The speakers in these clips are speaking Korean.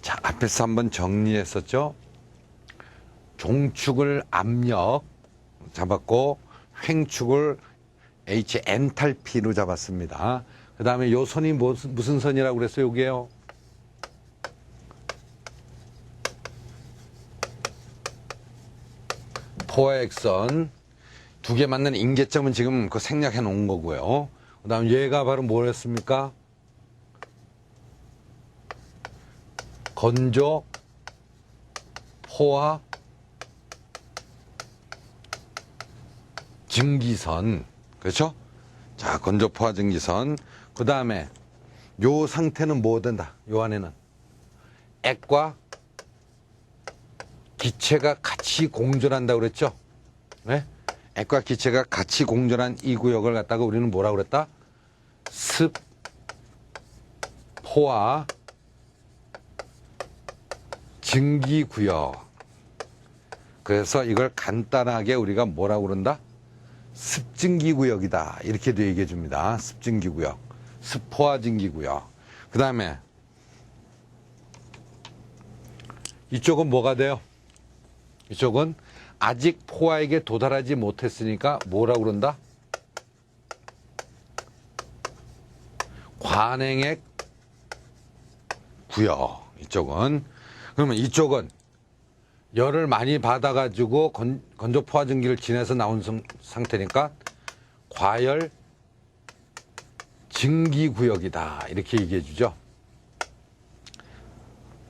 자, 앞에서 한번 정리했었죠. 종축을 압력 잡았고 횡축을 H 엔탈피로 잡았습니다. 그 다음에 요 선이 무슨 선이라고 그랬어요? 요게요. 포화액선 두 개 맞는 인계점은 지금 그 생략해 놓은 거고요. 그 다음 얘가 바로 뭐였습니까? 건조, 포화, 증기선. 그렇죠? 자, 건조, 포화, 증기선. 그 다음에 요 상태는 뭐 된다? 요 안에는 액과 기체가 같이 공존한다고 그랬죠? 네? 액과 기체가 같이 공존한 이 구역을 갖다가 우리는 뭐라고 그랬다? 습, 포화, 증기 구역. 그래서 이걸 간단하게 우리가 뭐라고 그런다? 습증기 구역이다. 이렇게도 얘기해 줍니다. 습증기 구역. 습포화 증기 구역. 그 다음에 이쪽은 뭐가 돼요? 이쪽은 아직 포화에게 도달하지 못했으니까 뭐라고 그런다? 관행액 구역. 이쪽은. 그러면 이쪽은 열을 많이 받아가지고 건조 포화 증기를 지내서 나온 상태니까 과열 증기 구역이다. 이렇게 얘기해 주죠.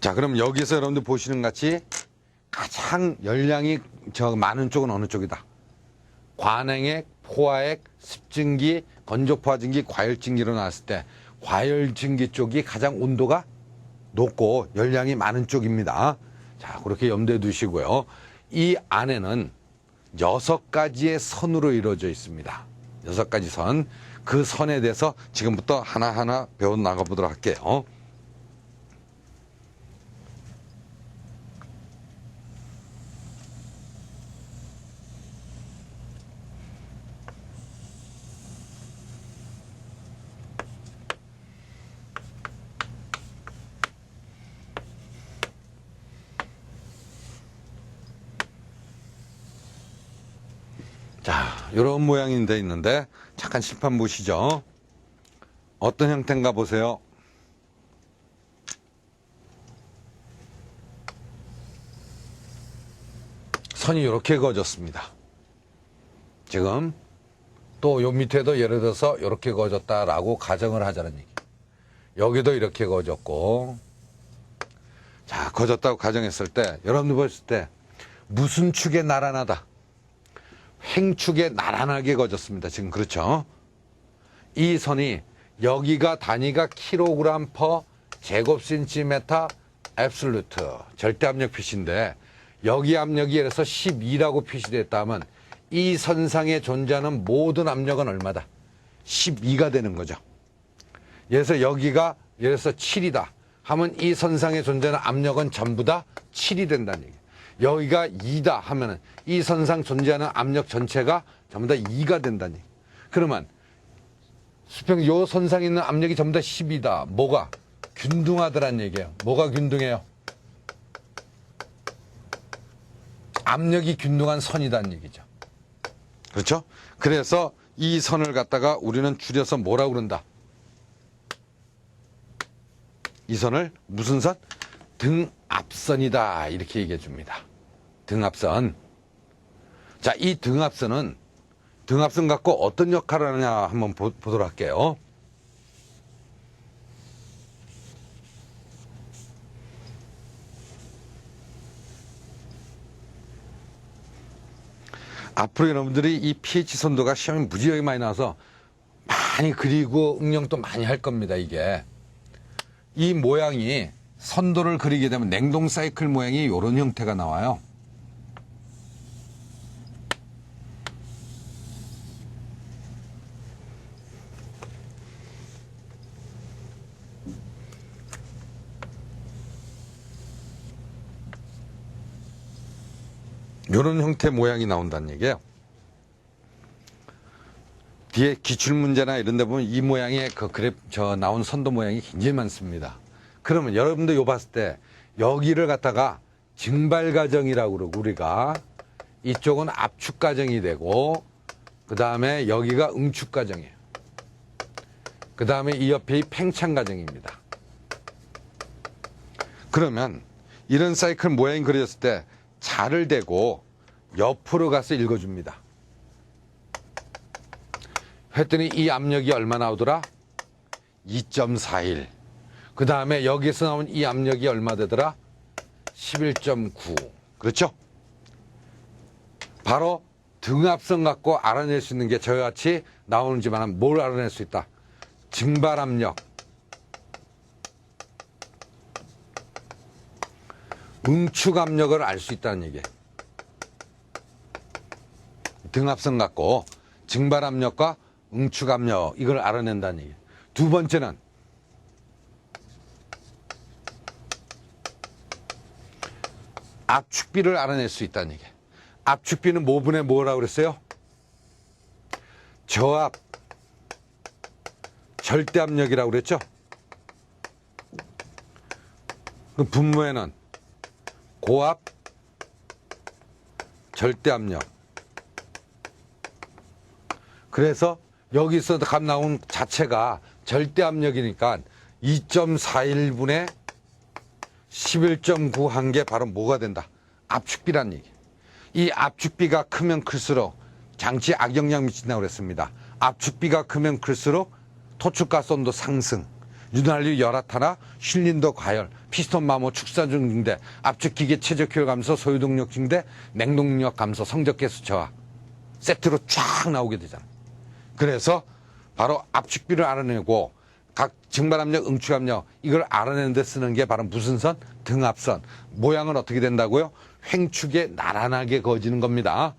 자, 그럼 여기서 여러분들 보시는 같이 가장 열량이 많은 쪽은 어느 쪽이다? 관행액, 포화액, 습증기, 건조 포화 증기, 과열 증기로 나왔을 때 과열 증기 쪽이 가장 온도가 높고 열량이 많은 쪽입니다. 자, 그렇게 염두에 두시고요. 이 안에는 6가지의 선으로 이루어져 있습니다. 6가지 선. 그 선에 대해서 지금부터 하나하나 배워 나가보도록 할게요. 자, 이런 모양이 돼 있는데 잠깐 칠판 보시죠. 어떤 형태인가 보세요. 선이 이렇게 그어졌습니다. 지금 또 요 밑에도 예를 들어서 이렇게 그어졌다라고 가정을 하자는 얘기. 여기도 이렇게 그어졌고, 자, 그어졌다고 가정했을 때 여러분들 보실 때 무슨 축에 나란하다? 횡축에 나란하게 그어졌습니다. 지금 그렇죠? 이 선이 여기가 단위가 킬로그램 퍼 제곱 센티미터 앱솔루트 절대 압력 표시인데 여기 압력이 예를 들어서 12라고 표시됐다면 이 선상에 존재하는 모든 압력은 얼마다? 12가 되는 거죠. 예를 들어서 여기가 예를 들어서 7이다 하면 이 선상에 존재하는 압력은 전부 다 7이 된다는 얘기예요. 여기가 2다 하면은 이 선상 존재하는 압력 전체가 전부 다 2가 된다니. 그러면 수평 요 선상에 있는 압력이 전부 다 10이다. 뭐가? 균등하더란 얘기예요. 뭐가 균등해요? 압력이 균등한 선이다는 얘기죠. 그렇죠? 그래서 이 선을 갖다가 우리는 줄여서 뭐라고 그런다? 이 선을 무슨 선? 등압선이다. 이렇게 얘기해 줍니다. 등압선. 자, 이 등압선은 등압선 갖고 어떤 역할을 하느냐 한번 보도록 할게요. 앞으로 여러분들이 이 pH 선도가 시험에 무지하게 많이 나와서 많이 그리고 응용도 많이 할 겁니다. 이게 이 모양이 선도를 그리게 되면 냉동 사이클 모양이 이런 형태가 나와요. 이런 형태 모양이 나온다는 얘기예요. 뒤에 기출문제나 이런 데 보면 이 모양의 그 나온 선도 모양이 굉장히 많습니다. 그러면 여러분들 요 봤을 때 여기를 갖다가 증발 과정이라고 그러고 우리가 이쪽은 압축 과정이 되고 그 다음에 여기가 응축 과정이에요. 그 다음에 이 옆에 팽창 과정입니다. 그러면 이런 사이클 모양이 그려졌을 때 자를 대고 옆으로 가서 읽어줍니다. 했더니 이 압력이 얼마 나오더라? 2.41. 그 다음에 여기서 나온 이 압력이 얼마 되더라? 11.9. 그렇죠? 바로 등압선 갖고 알아낼 수 있는 게 저와 같이 나오는지만 뭘 알아낼 수 있다? 증발압력, 응축압력을 알 수 있다는 얘기예요. 등압선 갖고 증발압력과 응축압력 이걸 알아낸다는 얘기예요. 두 번째는 압축비를 알아낼 수 있다는 얘기예요. 압축비는 뭐분의 뭐라고 그랬어요? 저압, 절대압력이라고 그랬죠? 그 분모에는 고압, 절대압력. 그래서 여기서 값 나온 자체가 절대압력이니까 2.41분의 11.9 한 게 바로 뭐가 된다? 압축비란 얘기. 이 압축비가 크면 클수록 장치에 악영향 미친다고 그랬습니다. 압축비가 크면 클수록 토축가스 온도 상승, 윤활유 열화탄화, 슐린더 과열, 피스톤 마모 축사중 증대, 압축기계 최적 효율 감소, 소유동력 증대, 냉동력 감소, 성적계수 저하 세트로 쫙 나오게 되잖아. 그래서 바로 압축비를 알아내고 각 증발압력, 응축압력 이걸 알아내는 데 쓰는 게 바로 무슨 선? 등압선. 모양은 어떻게 된다고요? 횡축에 나란하게 그어지는 겁니다.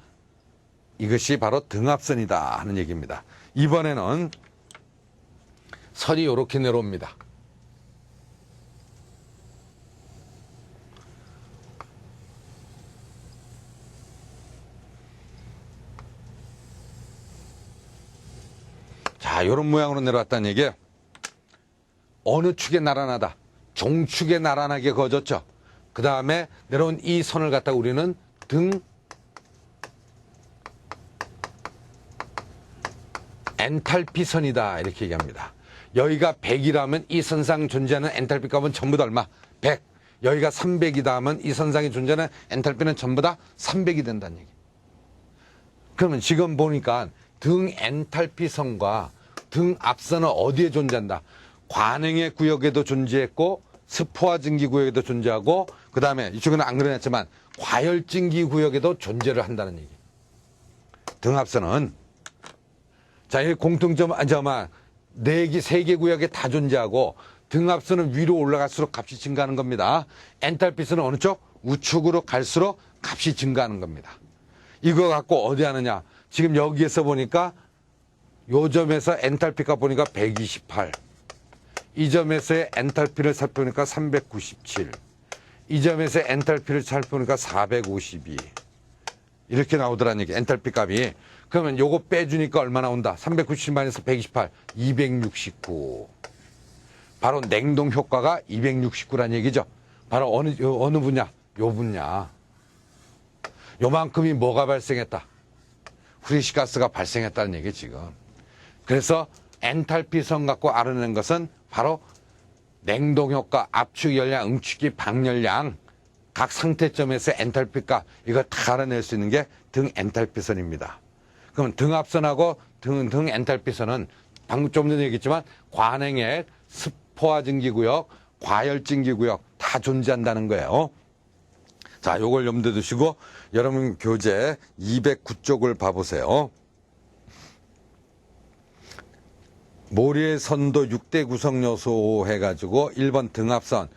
이것이 바로 등압선이다 하는 얘기입니다. 이번에는 선이 이렇게 내려옵니다. 자, 이런 모양으로 내려왔다는 얘기예요. 어느 축에 나란하다? 종축에 나란하게 그어졌죠. 그 다음에 내려온 이 선을 갖다가 우리는 등 엔탈피 선이다 이렇게 얘기합니다. 여기가 100이라면 이 선상 존재하는 엔탈피 값은 전부 다 얼마? 100. 여기가 300이다 하면 이 선상에 존재하는 엔탈피는 전부 다 300이 된다는 얘기. 그러면 지금 보니까 등 엔탈피 선과 등 앞선은 어디에 존재한다? 관행의 구역에도 존재했고 스포화 증기 구역에도 존재하고 그 다음에 이쪽에는 안 그려냈지만 과열 증기 구역에도 존재를 한다는 얘기. 등 앞선은 자, 이 공통점 잠깐만 4개, 3개 구역에 다 존재하고 등압선은 위로 올라갈수록 값이 증가하는 겁니다. 엔탈피선은 어느 쪽? 우측으로 갈수록 값이 증가하는 겁니다. 이거 갖고 어디 하느냐? 지금 여기에서 보니까 요 점에서 엔탈피 값 보니까 128. 이 점에서의 엔탈피를 살펴보니까 397. 이 점에서 엔탈피를 살펴보니까 452. 이렇게 나오더라는 얘기. 엔탈피 값이. 그러면 요거 빼주니까 얼마 나온다? 397만에서 128, 269. 바로 냉동 효과가 269란 얘기죠. 바로 어느 분야? 요 분야. 요만큼이 뭐가 발생했다? 후리시가스가 발생했다는 얘기 지금. 그래서 엔탈피선 갖고 알아낸 것은 바로 냉동 효과, 압축 열량, 응축기, 방열량 각 상태점에서 엔탈피가 이거 다 알아낼 수 있는 게 등 엔탈피선입니다. 그러면 등압선하고 등 엔탈피선은 방금 좀 전에 얘기했지만 관행액, 스포화 증기구역, 과열 증기구역 다 존재한다는 거예요. 자, 요걸 염두에 두시고 여러분 교재 209쪽을 봐보세요. 모리의 선도 6대 구성 요소 해가지고 1번 등압선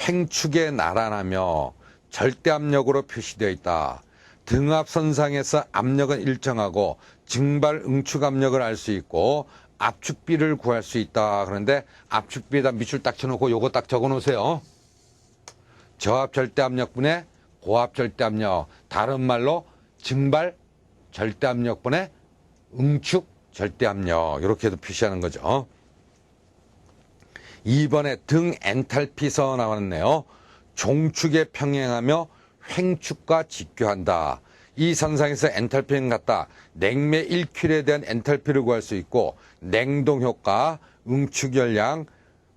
횡축에 나란하며 절대압력으로 표시되어 있다. 등압선상에서 압력은 일정하고 증발 응축 압력을 알 수 있고 압축비를 구할 수 있다. 그런데 압축비에다 밑줄 딱 쳐놓고 요거 딱 적어 놓으세요. 저압 절대압력분의 고압 절대압력, 다른 말로 증발 절대압력분의 응축 절대압력 이렇게도 표시하는 거죠. 2번에 등 엔탈피선 나왔네요. 종축에 평행하며 횡축과 직교한다. 이 선상에서 엔탈피는 같다. 냉매 1킬에 대한 엔탈피를 구할 수 있고 냉동효과, 응축열량,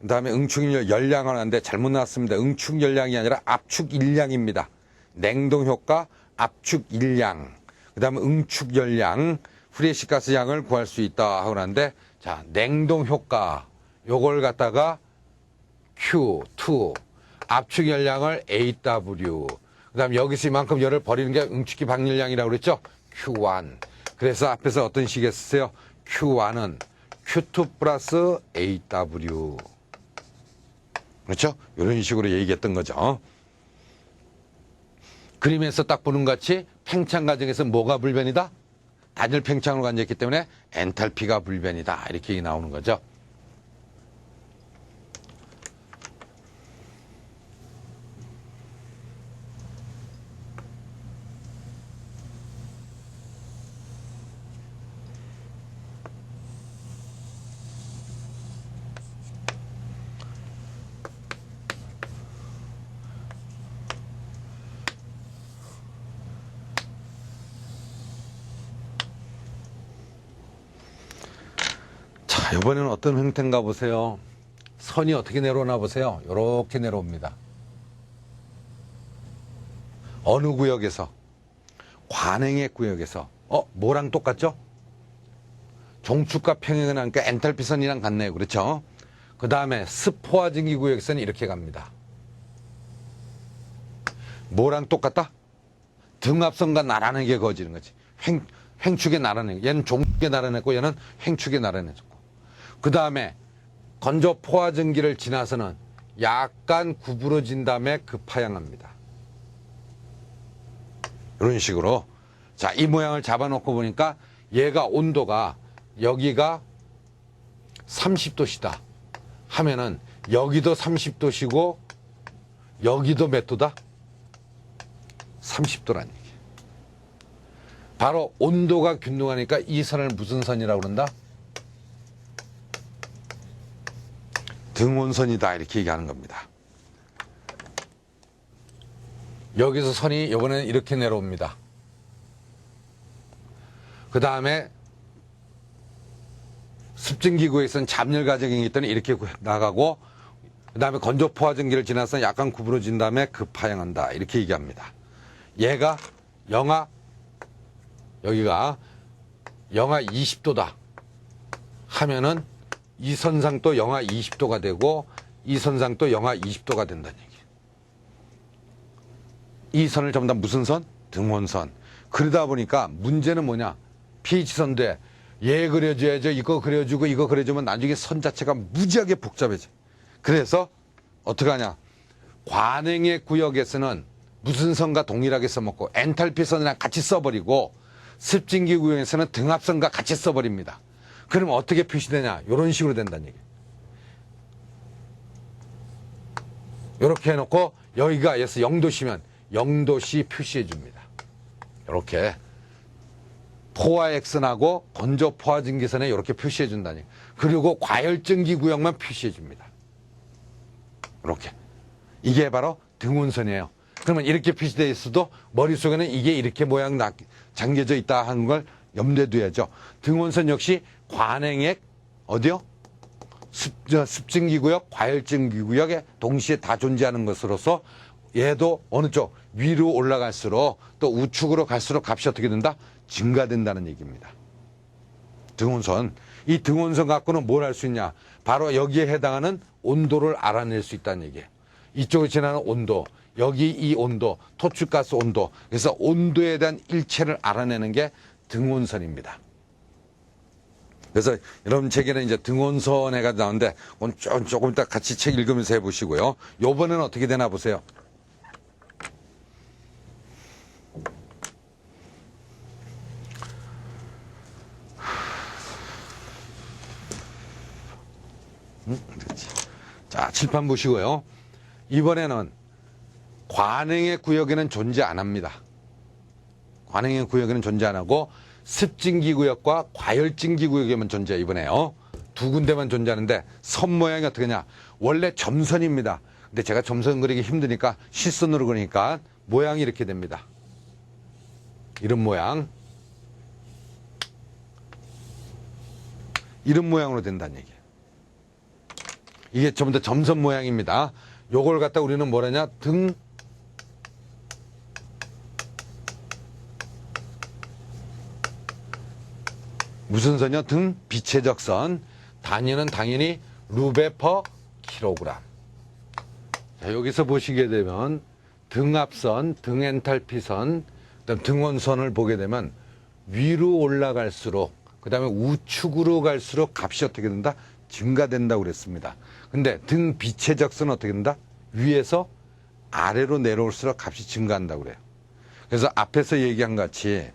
그 다음에 응축열량을 하는데 잘못 나왔습니다. 응축열량이 아니라 압축일량입니다. 냉동효과, 압축일량, 그 다음에 응축열량, 프레시가스량을 구할 수 있다 하고 하는데, 자, 냉동효과 요걸 갖다가 Q2, 압축열량을 AW, 그 다음에 여기서 이만큼 열을 버리는 게 응축기 방열량이라고 그랬죠? Q1. 그래서 앞에서 어떤 식에 쓰세요? Q1은 Q2 플러스 AW. 그렇죠? 이런 식으로 얘기했던 거죠. 그림에서 딱 보는 것 같이 팽창 과정에서 뭐가 불변이다? 단일 팽창으로 앉아있기 때문에 엔탈피가 불변이다. 이렇게 나오는 거죠. 자, 이번에는 어떤 형태인가 보세요. 선이 어떻게 내려오나 보세요. 이렇게 내려옵니다. 어느 구역에서? 관행의 구역에서. 뭐랑 똑같죠? 종축과 평행은 하니까 엔탈피선이랑 같네요. 그렇죠? 그 다음에 스포화 증기 구역에서는 이렇게 갑니다. 뭐랑 똑같다? 등압선과 나란하게 그어지는 거지. 횡축에 나란하게. 얘는 종축에 나란했고 얘는 횡축에 나란해졌고. 그 다음에 건조 포화 증기를 지나서는 약간 구부러진 다음에 급하향합니다. 이런 식으로. 자, 이 모양을 잡아놓고 보니까 얘가 온도가 여기가 30도시다 하면은 여기도 30도시고 여기도 몇 도다? 30도란 얘기. 바로 온도가 균등하니까 이 선을 무슨 선이라고 그런다? 등온선이다. 이렇게 얘기하는 겁니다. 여기서 선이 이번에는 이렇게 내려옵니다. 그 다음에 습증기구에서는 잡열 과정이 있더니 이렇게 나가고, 그 다음에 건조 포화 증기를 지나서 약간 구부러진 다음에 급하향한다. 이렇게 얘기합니다. 얘가 여기가 영하 20도다 하면은 이 선상도 영하 20도가 되고 이 선상도 영하 20도가 된다는 얘기. 이 선을 전부 다 무슨 선? 등온선. 그러다 보니까 문제는 뭐냐? pH선대 얘 그려줘야죠. 이거 그려주고 이거 그려주면 나중에 선 자체가 무지하게 복잡해져. 그래서 어떻게 하냐? 관행의 구역에서는 무슨 선과 동일하게 써먹고 엔탈피 선이랑 같이 써버리고 습진기 구역에서는 등압선과 같이 써버립니다. 그럼 어떻게 표시되냐? 이런 식으로 된다는 얘기예요. 이렇게 해놓고 여기가 예서 0도시면 0도시 표시해 줍니다. 이렇게 포화 X선하고 건조 포화 증기선에 이렇게 표시해 준다니. 그리고 과열증기 구역만 표시해 줍니다. 이렇게. 이게 바로 등온선이에요. 그러면 이렇게 표시되어 있어도 머릿속에는 이게 이렇게 모양 잠겨져 있다 하는 걸 염두에 둬야죠. 등온선 역시 관행액 어디요? 습증기구역, 과열증기구역에 동시에 다 존재하는 것으로서 얘도 어느 쪽 위로 올라갈수록 또 우측으로 갈수록 값이 어떻게 된다? 증가된다는 얘기입니다. 등온선. 이 등온선 갖고는 뭘 할 수 있냐? 바로 여기에 해당하는 온도를 알아낼 수 있다는 얘기예요. 이쪽으로 지나는 온도, 여기 이 온도, 토출가스 온도. 그래서 온도에 대한 일체를 알아내는 게 등온선입니다. 그래서 여러분 책에는 이제 등온선 해가 나오는데 오늘 조금 이따 같이 책 읽으면서 해보시고요. 요번에는 어떻게 되나 보세요. 그렇지. 자, 칠판 보시고요. 이번에는 관행의 구역에는 존재 안 합니다. 관행의 구역에는 존재 안 하고 습진기 구역과 과열진기 구역에만 존재해요. 이번에요. 두 군데만 존재하는데 선 모양이 어떻게 냐 원래 점선입니다. 근데 제가 점선 그리기 힘드니까 실선으로 그리니까 모양이 이렇게 됩니다. 이런 모양. 이런 모양으로 된다는 얘기예요. 이게 전부 다 점선 모양입니다. 요걸 갖다 우리는 뭐라냐? 무슨 선이요? 등 비체적 선. 단위는 당연히 루베 퍼 킬로그램. 자, 여기서 보시게 되면 등압선, 등엔탈피선, 그다음 등원선을 보게 되면 위로 올라갈수록, 그 다음에 우측으로 갈수록 값이 어떻게 된다? 증가된다고 그랬습니다. 근데 등 비체적 선은 어떻게 된다? 위에서 아래로 내려올수록 값이 증가한다고 그래요. 그래서 앞에서 얘기한 같이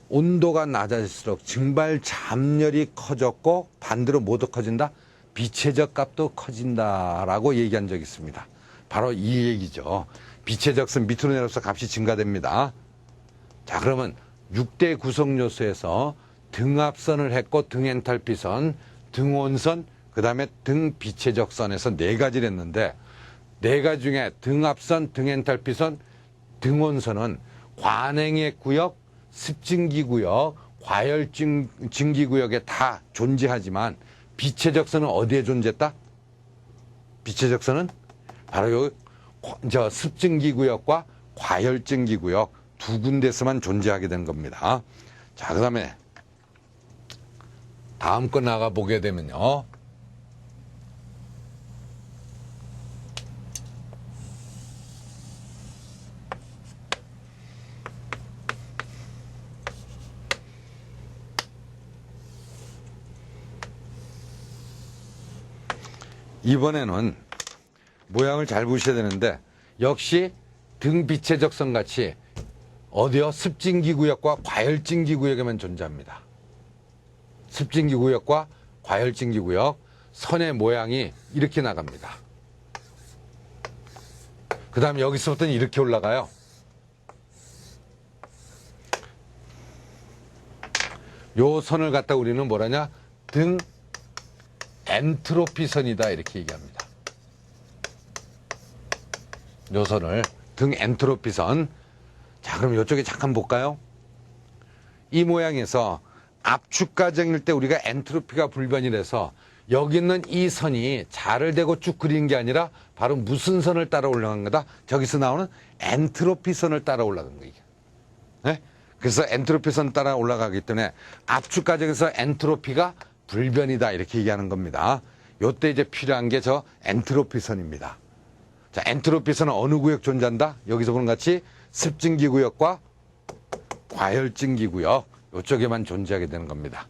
온도가 낮아질수록 증발 잡열이 커졌고 반대로 뭐도 커진다? 비체적 값도 커진다라고 얘기한 적이 있습니다. 바로 이 얘기죠. 비체적 선 밑으로 내려서 값이 증가됩니다. 자, 그러면 6대 구성 요소에서 등압선을 했고 등엔탈피선, 등온선, 그 다음에 등비체적 선에서 4가지를 했는데 4가지 중에 등압선, 등엔탈피선, 등온선은 관행의 구역, 습증기 구역, 과열증기 구역에 다 존재하지만 비체적 선은 어디에 존재했다? 비체적 선은 바로 요 습증기 구역과 과열증기 구역 두 군데서만 존재하게 된 겁니다. 자, 그 다음에 다음 거 나가 보게 되면요. 이번에는 모양을 잘 보셔야 되는데 역시 등비체적 선 같이 어디요? 습증기 구역과 과열증기 구역에만 존재합니다. 습증기 구역과 과열증기 구역 선의 모양이 이렇게 나갑니다. 그 다음에 여기서부터는 이렇게 올라가요. 요 선을 갖다 우리는 뭐라냐? 등 엔트로피 선이다 이렇게 얘기합니다. 요 선을 등 엔트로피 선. 자, 그럼 이쪽에 잠깐 볼까요? 이 모양에서 압축 과정일 때 우리가 엔트로피가 불변이라서 여기 있는 이 선이 자를 대고 쭉 그리는 게 아니라 바로 무슨 선을 따라 올라간 거다? 저기서 나오는 엔트로피 선을 따라 올라간 거예요. 네? 그래서 엔트로피 선 따라 올라가기 때문에 압축 과정에서 엔트로피가 불변이다 이렇게 얘기하는 겁니다. 요때 이제 필요한 게 저 엔트로피 선입니다. 자, 엔트로피 선은 어느 구역 존재한다? 여기서 보는 같이 습증기 구역과 과열증기 구역 요쪽에만 존재하게 되는 겁니다.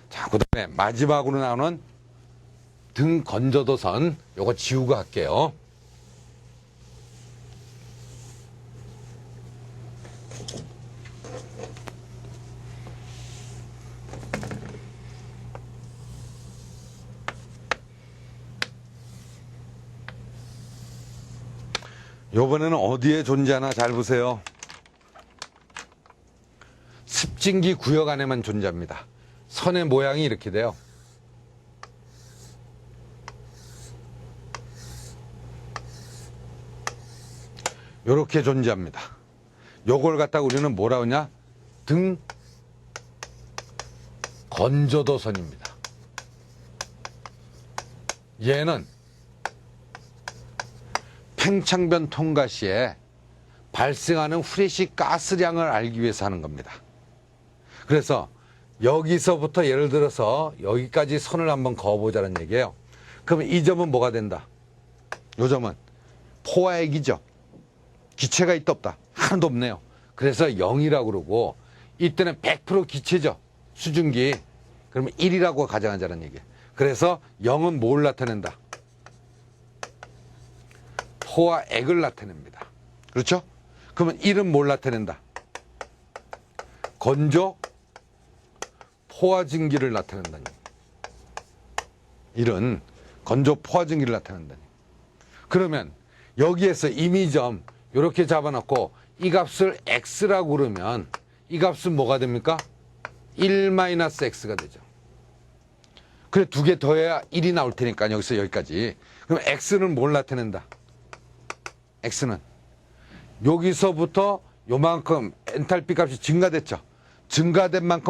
자, 그 다음에 마지막으로 나오는 등 건조도 선 요거 지우고 할게요. 요번에는 어디에 존재하나 잘 보세요. 습증기 구역 안에만 존재합니다. 선의 모양이 이렇게 돼요. 요렇게 존재합니다. 요걸 갖다가 우리는 뭐라 하냐? 등 건조도선입니다. 얘는 팽창변 통과 시에 발생하는 후레쉬 가스량을 알기 위해서 하는 겁니다. 그래서 여기서부터 예를 들어서 여기까지 선을 한번 그어보자는 얘기예요. 그러면 이 점은 뭐가 된다? 이 점은 포화액이죠. 기체가 있다 없다? 하나도 없네요. 그래서 0이라고 그러고 이때는 100% 기체죠. 수증기. 그러면 1이라고 가정하자는 얘기예요. 그래서 0은 뭘 나타낸다? 포화액을 나타냅니다. 그렇죠? 그러면 1은 뭘 나타낸다? 건조 포화증기를 나타낸다니. 1은 건조 포화증기를 나타낸다니. 그러면 여기에서 임의점 이렇게 잡아놓고 이 값을 x라고 그러면 이 값은 뭐가 됩니까? 1-x가 되죠. 그래, 두 개 더해야 1이 나올 테니까 여기서 여기까지. 그럼 x는 뭘 나타낸다? x는 여기서부터 요만큼 엔탈피 값이 증가됐죠. 증가된 만큼